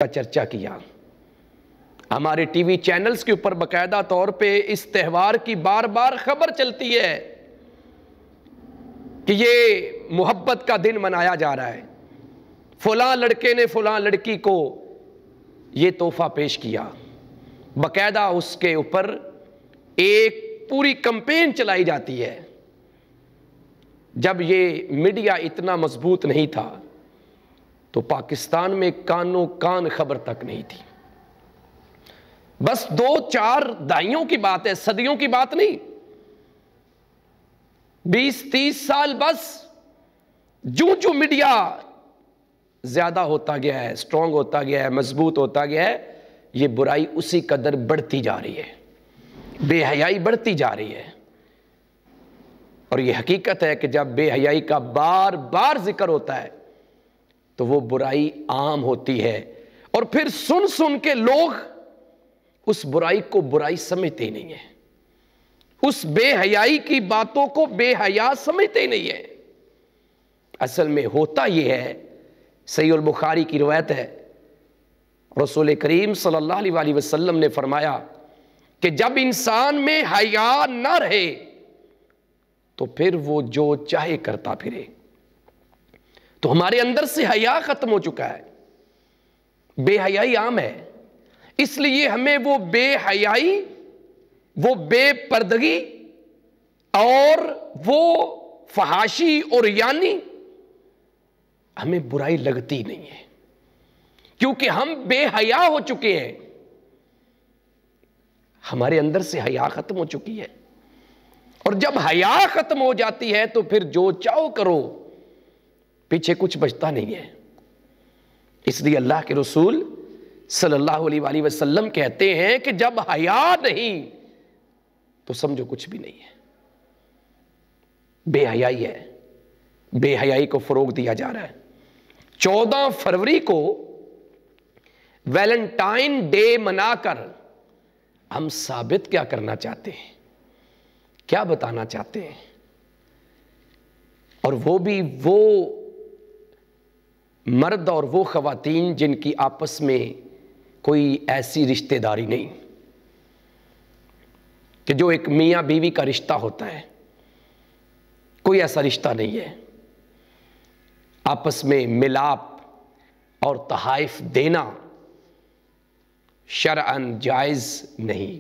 کا چرچا کیا، ہمارے ٹی وی چینلز کے اوپر باقاعدہ طور پہ اس تہوار کی بار بار خبر چلتی ہے کہ یہ محبت کا دن منایا جا رہا ہے، فلاں لڑکے نے فلاں لڑکی کو یہ تحفہ پیش کیا، باقاعدہ اس کے اوپر ایک پوری کمپین چلائی جاتی ہے۔ جب یہ میڈیا اتنا مضبوط نہیں تھا تو پاکستان میں کانوں کان خبر تک نہیں تھی۔ بس 2-4 دہائیوں کی بات ہے، صدیوں کی بات نہیں، 20-30 سال۔ بس جو میڈیا زیادہ ہوتا گیا ہے، سٹرونگ ہوتا گیا ہے، مضبوط ہوتا گیا ہے، یہ برائی اسی قدر بڑھتی جا رہی ہے، بے حیائی بڑھتی جا رہی ہے۔ اور یہ حقیقت ہے کہ جب بے حیائی کا بار بار ذکر ہوتا ہے تو وہ برائی عام ہوتی ہے، اور پھر سن کے لوگ اس برائی کو برائی سمجھتے ہی نہیں ہیں، اس بے حیائی کی باتوں کو بے حیا سمجھتے ہی نہیں ہیں۔ اصل میں ہوتا یہ ہے، صحیح البخاری کی روایت ہے، رسول کریم صلی اللہ علیہ وسلم نے فرمایا کہ جب انسان میں حیا نہ رہے تو پھر وہ جو چاہے کرتا پھرے۔ تو ہمارے اندر سے حیا ختم ہو چکا ہے، بے حیائی عام ہے، اس لیے ہمیں وہ بے حیائی، وہ بے پردگی اور وہ فحاشی اور یعنی ہمیں برائی لگتی نہیں ہے، کیونکہ ہم بے حیا ہو چکے ہیں، ہمارے اندر سے حیا ختم ہو چکی ہے۔ اور جب حیا ختم ہو جاتی ہے تو پھر جو چاہو کرو، پیچھے کچھ بچتا نہیں ہے۔ اس لیے اللہ کے رسول صلی اللہ علیہ وسلم کہتے ہیں کہ جب حیا نہیں تو سمجھو کچھ بھی نہیں ہے، بے حیائی ہے، بے حیائی کو فروغ دیا جا رہا ہے۔ 14 فروری کو ویلنٹائن ڈے منا کر ہم ثابت کیا کرنا چاہتے ہیں، کیا بتانا چاہتے ہیں؟ اور وہ بھی وہ مرد اور وہ خواتین جن کی آپس میں کوئی ایسی رشتہ داری نہیں، کہ جو ایک میاں بیوی کا رشتہ ہوتا ہے، کوئی ایسا رشتہ نہیں ہے۔ آپس میں ملاپ اور تحائف دینا شرعاً جائز نہیں،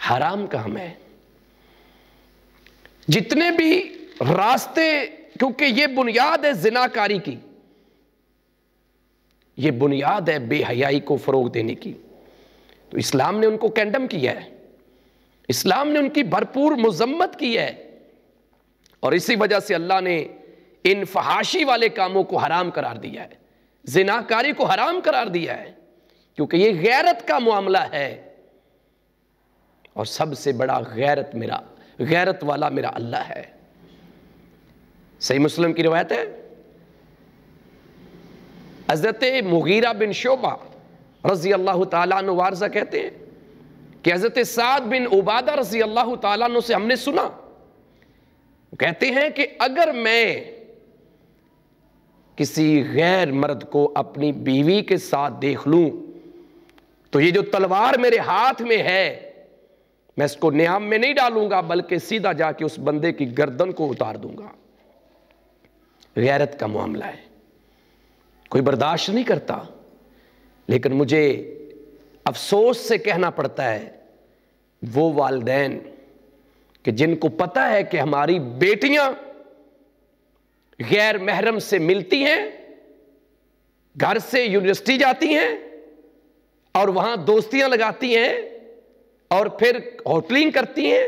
حرام کام ہے۔ جتنے بھی راستے، کیونکہ یہ بنیاد ہے زناکاری کی، یہ بنیاد ہے بے حیائی کو فروغ دینے کی، تو اسلام نے ان کو کینڈم کیا ہے، اسلام نے ان کی بھرپور مذمت کی ہے، اور اسی وجہ سے اللہ نے ان فحاشی والے کاموں کو حرام قرار دیا ہے، زناکاری کو حرام قرار دیا ہے، کیونکہ یہ غیرت کا معاملہ ہے، اور سب سے بڑا غیرت والا میرا اللہ ہے۔ صحیح مسلم کی روایت ہے، حضرت مغیرہ بن شعبہ رضی اللہ تعالیٰ عنہ وارثہ کہتے ہیں کہ حضرت سعد بن عبادہ رضی اللہ تعالیٰ عنہ سے ہم نے سنا، کہتے ہیں کہ اگر میں کسی غیر مرد کو اپنی بیوی کے ساتھ دیکھ لوں تو یہ جو تلوار میرے ہاتھ میں ہے میں اس کو نیام میں نہیں ڈالوں گا، بلکہ سیدھا جا کے اس بندے کی گردن کو اتار دوں گا۔ غیرت کا معاملہ ہے، کوئی برداشت نہیں کرتا، لیکن مجھے افسوس سے کہنا پڑتا ہے وہ والدین کہ جن کو پتہ ہے کہ ہماری بیٹیاں غیر محرم سے ملتی ہیں، گھر سے یونیورسٹی جاتی ہیں اور وہاں دوستیاں لگاتی ہیں اور پھر ہوٹلنگ کرتی ہیں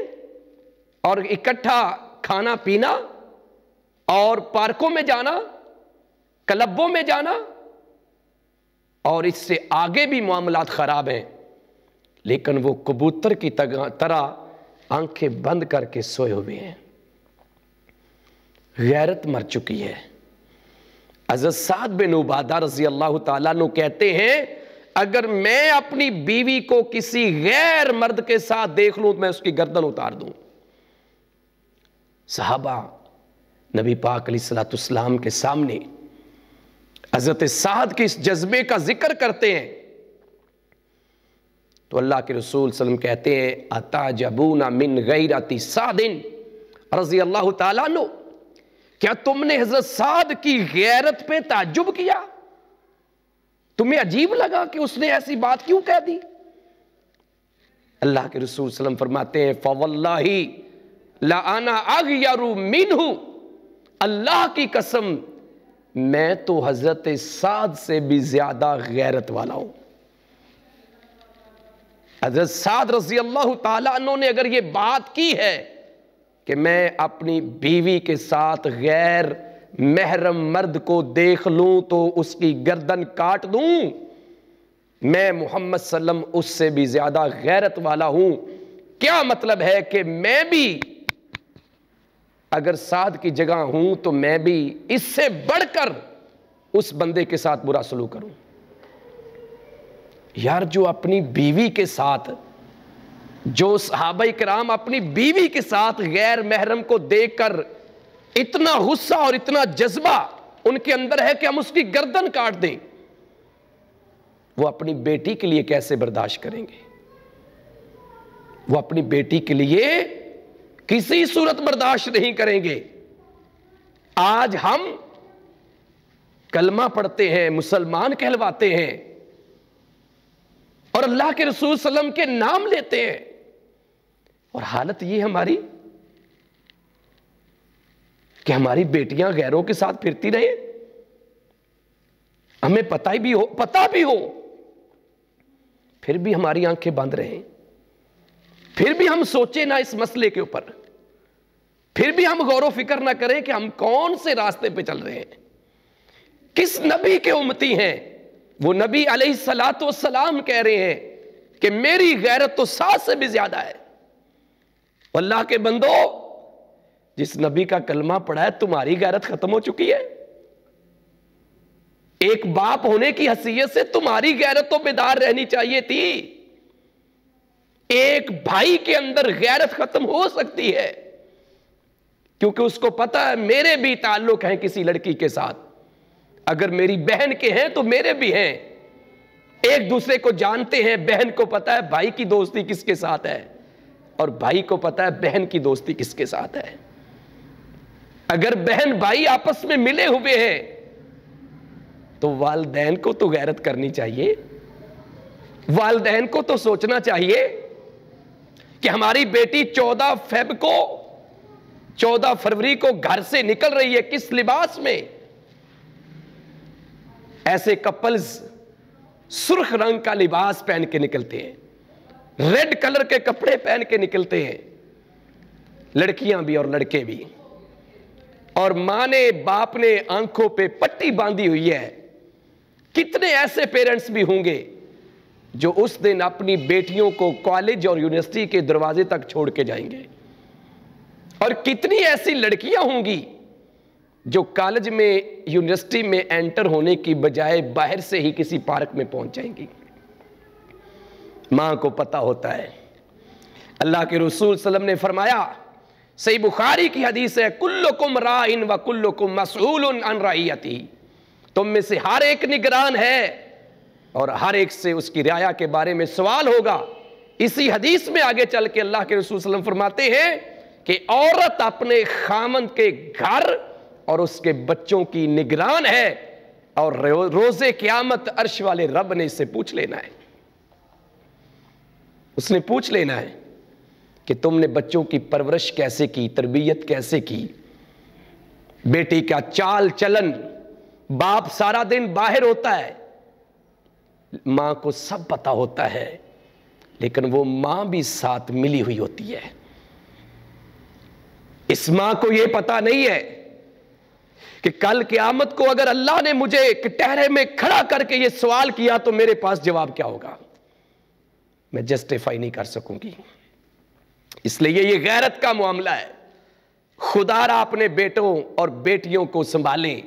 اور اکٹھا کھانا پینا اور پارکوں میں جانا، کلبوں میں جانا، اور اس سے آگے بھی معاملات خراب ہیں، لیکن وہ کبوتر کی طرح آنکھیں بند کر کے سوئے ہوئے ہیں۔ غیرت مر چکی ہے۔ حضرت سعد بن عبادہ رضی اللہ تعالیٰ عنہ کہتے ہیں اگر میں اپنی بیوی کو کسی غیر مرد کے ساتھ دیکھ لوں تو میں اس کی گردن اتار دوں۔ صحابہ نبی پاک علیہ الصلوۃ والسلام کے سامنے حضرت سعد کے اس جذبے کا ذکر کرتے ہیں تو اللہ کے رسول صلی اللہ علیہ وسلم کہتے ہیں اتعجبون من غیرت سعد رضی اللہ تعالیٰ عنہ، کیا تم نے حضرت سعد کی غیرت پہ تعجب کیا؟ تمہیں عجیب لگا کہ اس نے ایسی بات کیوں کہہ دی؟ اللہ کے رسول صلی اللہ علیہ وسلم فرماتے ہیں فواللہ لَأَنَا أَغْيَرُ مِنْهُ، اللہ کی قسم میں تو حضرت سعد سے بھی زیادہ غیرت والا ہوں۔ حضرت سعد رضی اللہ تعالیٰ عنہ نے اگر یہ بات کی ہے کہ میں اپنی بیوی کے ساتھ غیر محرم مرد کو دیکھ لوں تو اس کی گردن کاٹ دوں، میں محمد صلی اللہ علیہ وسلم اس سے بھی زیادہ غیرت والا ہوں، کیا مطلب ہے کہ میں بھی اگر سعد کی جگہ ہوں تو میں بھی اس سے بڑھ کر اس بندے کے ساتھ برا سلوک کروں۔ یار جو اپنی بیوی کے ساتھ، جو صحابہ کرام اپنی بیوی کے ساتھ غیر محرم کو دیکھ کر اتنا غصہ اور اتنا جذبہ ان کے اندر ہے کہ ہم اس کی گردن کاٹ دیں، وہ اپنی بیٹی کے لیے کیسے برداشت کریں گے؟ وہ اپنی بیٹی کے لیے کسی صورت برداشت نہیں کریں گے۔ آج ہم کلمہ پڑھتے ہیں، مسلمان کہلواتے ہیں اور اللہ کے رسول صلی اللہ علیہ وسلم کے نام لیتے ہیں، اور حالت یہ ہماری کہ ہماری بیٹیاں غیروں کے ساتھ پھرتی رہے، ہمیں پتہ بھی ہو پھر بھی ہماری آنکھیں بند رہیں، پھر بھی ہم سوچیں نہ اس مسئلے کے اوپر، پھر بھی ہم غور و فکر نہ کریں کہ ہم کون سے راستے پہ چل رہے ہیں، کس نبی کے امتی ہیں۔ وہ نبی علیہ السلام کہہ رہے ہیں کہ میری غیرت تو سعد سے بھی زیادہ ہے۔ اللہ کے بندو، جس نبی کا کلمہ پڑھا ہے تمہاری غیرت ختم ہو چکی ہے۔ ایک باپ ہونے کی حیثیت سے تمہاری غیرت تو بیدار رہنی چاہیے تھی۔ ایک بھائی کے اندر غیرت ختم ہو سکتی ہے کیونکہ اس کو پتا ہے میرے بھی تعلق ہیں کسی لڑکی کے ساتھ، اگر میری بہن کے ہیں تو میرے بھی ہیں، ایک دوسرے کو جانتے ہیں، بہن کو پتا ہے بھائی کی دوستی کس کے ساتھ ہے اور بھائی کو پتا ہے بہن کی دوستی کس کے ساتھ ہے۔ اگر بہن بھائی آپس میں ملے ہوئے ہیں تو والدین کو تو غیرت کرنی چاہیے، والدین کو تو سوچنا چاہیے کہ ہماری بیٹی 14 فروری کو گھر سے نکل رہی ہے، کس لباس میں؟ ایسے کپلز سرخ رنگ کا لباس پہن کے نکلتے ہیں، ریڈ کلر کے کپڑے پہن کے نکلتے ہیں، لڑکیاں بھی اور لڑکے بھی، اور ماں نے باپ نے آنکھوں پہ پٹی باندھی ہوئی ہے۔ کتنے ایسے پیرنٹس بھی ہوں گے جو اس دن اپنی بیٹیوں کو کالج اور یونیورسٹی کے دروازے تک چھوڑ کے جائیں گے، اور کتنی ایسی لڑکیاں ہوں گی جو کالج میں یونیورسٹی میں انٹر ہونے کی بجائے باہر سے ہی کسی پارک میں پہنچ جائیں گی۔ ماں کو پتا ہوتا ہے۔ اللہ کے رسول صلی اللہ علیہ وسلم نے فرمایا، صحیح بخاری کی حدیث ہے، کلکم راعٍ وکلکم مسئول عن رعیتہ، تم میں سے ہر ایک نگران ہے اور ہر ایک سے اس کی رعایا کے بارے میں سوال ہوگا۔ اسی حدیث میں آگے چل کے اللہ کے رسول صلی اللہ علیہ وسلم فرماتے ہیں کہ عورت اپنے خامند کے گھر اور اس کے بچوں کی نگران ہے، اور روز قیامت عرش والے رب نے اس سے پوچھ لینا ہے، اس نے پوچھ لینا ہے کہ تم نے بچوں کی پرورش کیسے کی، تربیت کیسے کی، بیٹی کا چال چلن۔ باپ سارا دن باہر ہوتا ہے، ماں کو سب پتا ہوتا ہے، لیکن وہ ماں بھی ساتھ ملی ہوئی ہوتی ہے۔ اس ماں کو یہ پتا نہیں ہے کہ کل قیامت کو اگر اللہ نے مجھے کٹہرے میں کھڑا کر کے یہ سوال کیا تو میرے پاس جواب کیا ہوگا، میں جسٹیفائی نہیں کر سکوں گی۔ اس لیے یہ غیرت کا معاملہ ہے۔ خدا را اپنے بیٹوں اور بیٹیوں کو سنبھالیں،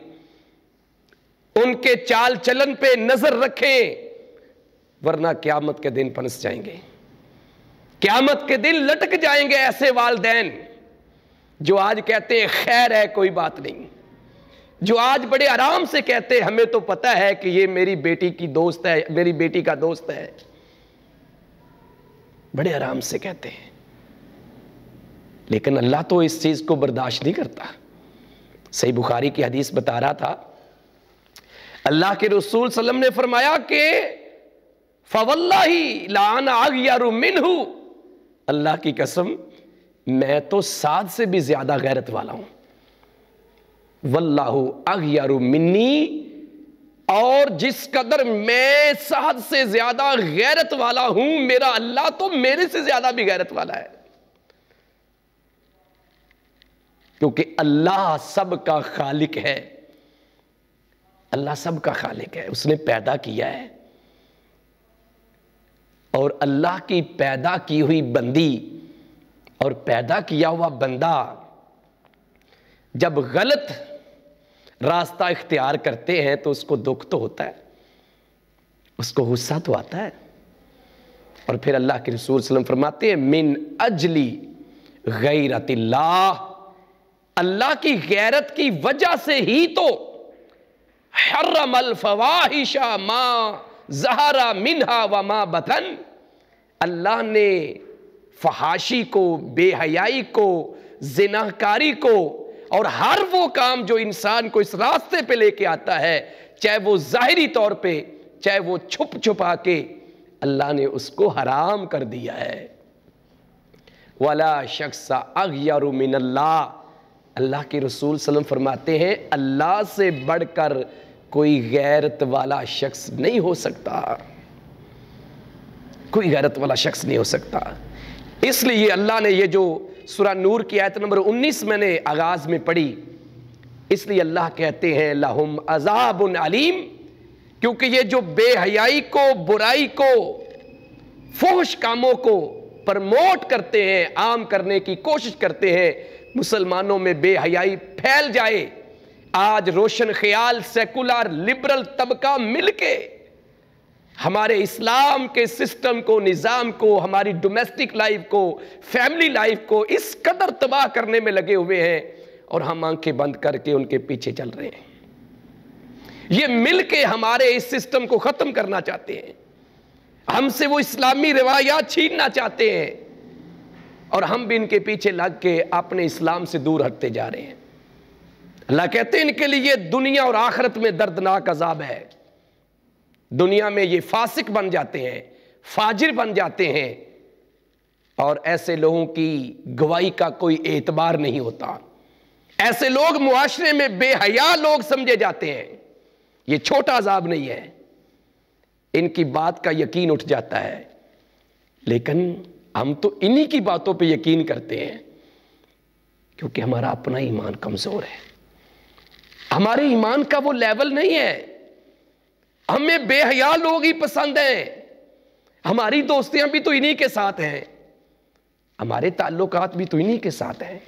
ان کے چال چلن پہ نظر رکھیں، ورنہ قیامت کے دن پھنس جائیں گے، قیامت کے دن لٹک جائیں گے ایسے والدین جو آج کہتے ہیں خیر ہے کوئی بات نہیں، جو آج بڑے آرام سے کہتے ہیں ہمیں تو پتہ ہے کہ یہ میری بیٹی کی دوست ہے، میری بیٹی کا دوست ہے، بڑے آرام سے کہتے ہیں، لیکن اللہ تو اس چیز کو برداشت نہیں کرتا۔ صحیح بخاری کی حدیث بتا رہا تھا، اللہ کے رسول صلی اللہ علیہ وسلم نے فرمایا کہ فَوَاللَّهِ لَأَنَا أَغْيَرُ مِنْهُ، اللہ کی قسم میں تو سعد سے بھی زیادہ غیرت والا ہوں، وَاللَّهُ أَغْيَرُ مِنِّي، اور جس قدر میں سعد سے زیادہ غیرت والا ہوں، میرا اللہ تو میرے سے زیادہ بھی غیرت والا ہے، کیونکہ اللہ سب کا خالق ہے، اللہ سب کا خالق ہے، اس نے پیدا کیا ہے، اور اللہ کی پیدا کی ہوئی بندی اور پیدا کیا ہوا بندہ جب غلط راستہ اختیار کرتے ہیں تو اس کو دکھ تو ہوتا ہے، اس کو غصہ تو آتا ہے، اور پھر اللہ کے رسول صلی اللہ علیہ وسلم فرماتے ہیں من اجلی غیرت اللہ، اللہ کی غیرت کی وجہ سے ہی تو حرم الفواحش ما ظہر منہا وما بطن، اللہ نے فحاشی کو، بے حیائی کو، زناکاری کو، اور ہر وہ کام جو انسان کو اس راستے پہ لے کے آتا ہے، چاہے وہ ظاہری طور پہ چاہے وہ چھپ چھپا کے، اللہ نے اس کو حرام کر دیا ہے۔ وَلَا شَخْصَ أَغْيَرُ مِنَ اللَّهِ، اللہ کے رسول صلی اللہ علیہ وسلم فرماتے ہیں اللہ سے بڑھ کر کوئی غیرت والا شخص نہیں ہو سکتا، کوئی غیرت والا شخص نہیں ہو سکتا۔ اس لیے اللہ نے یہ جو سورہ نور کی آیت نمبر 19 میں نے آغاز میں پڑھی، اس لیے اللہ کہتے ہیں لَهُمْ عَذَابٌ عَلِيمٌ، کیونکہ یہ جو بے حیائی کو، برائی کو، فحش کاموں کو پرموٹ کرتے ہیں، عام کرنے کی کوشش کرتے ہیں، مسلمانوں میں بے حیائی پھیل جائے، آج روشن خیال سیکولر لبرل طبقہ مل کے ہمارے اسلام کے سسٹم کو، نظام کو، ہماری ڈومیسٹک لائف کو، فیملی لائف کو اس قدر تباہ کرنے میں لگے ہوئے ہیں، اور ہم آنکھیں بند کر کے ان کے پیچھے چل رہے ہیں۔ یہ مل کے ہمارے اس سسٹم کو ختم کرنا چاہتے ہیں، ہم سے وہ اسلامی روایات چھیننا چاہتے ہیں، اور ہم بھی ان کے پیچھے لگ کے اپنے اسلام سے دور ہٹتے جا رہے ہیں۔ اللہ کہتے ہیں ان کے لیے دنیا اور آخرت میں دردناک عذاب ہے۔ دنیا میں یہ فاسق بن جاتے ہیں، فاجر بن جاتے ہیں، اور ایسے لوگوں کی گواہی کا کوئی اعتبار نہیں ہوتا، ایسے لوگ معاشرے میں بے حیا لوگ سمجھے جاتے ہیں۔ یہ چھوٹا عذاب نہیں ہے، ان کی بات کا یقین اٹھ جاتا ہے، لیکن ہم تو انہی کی باتوں پہ یقین کرتے ہیں، کیونکہ ہمارا اپنا ایمان کمزور ہے، ہمارے ایمان کا وہ لیول نہیں ہے۔ ہمیں بے حیا لوگ ہی پسند ہیں، ہماری دوستیاں بھی تو انہی کے ساتھ ہیں، ہمارے تعلقات بھی تو انہی کے ساتھ ہیں۔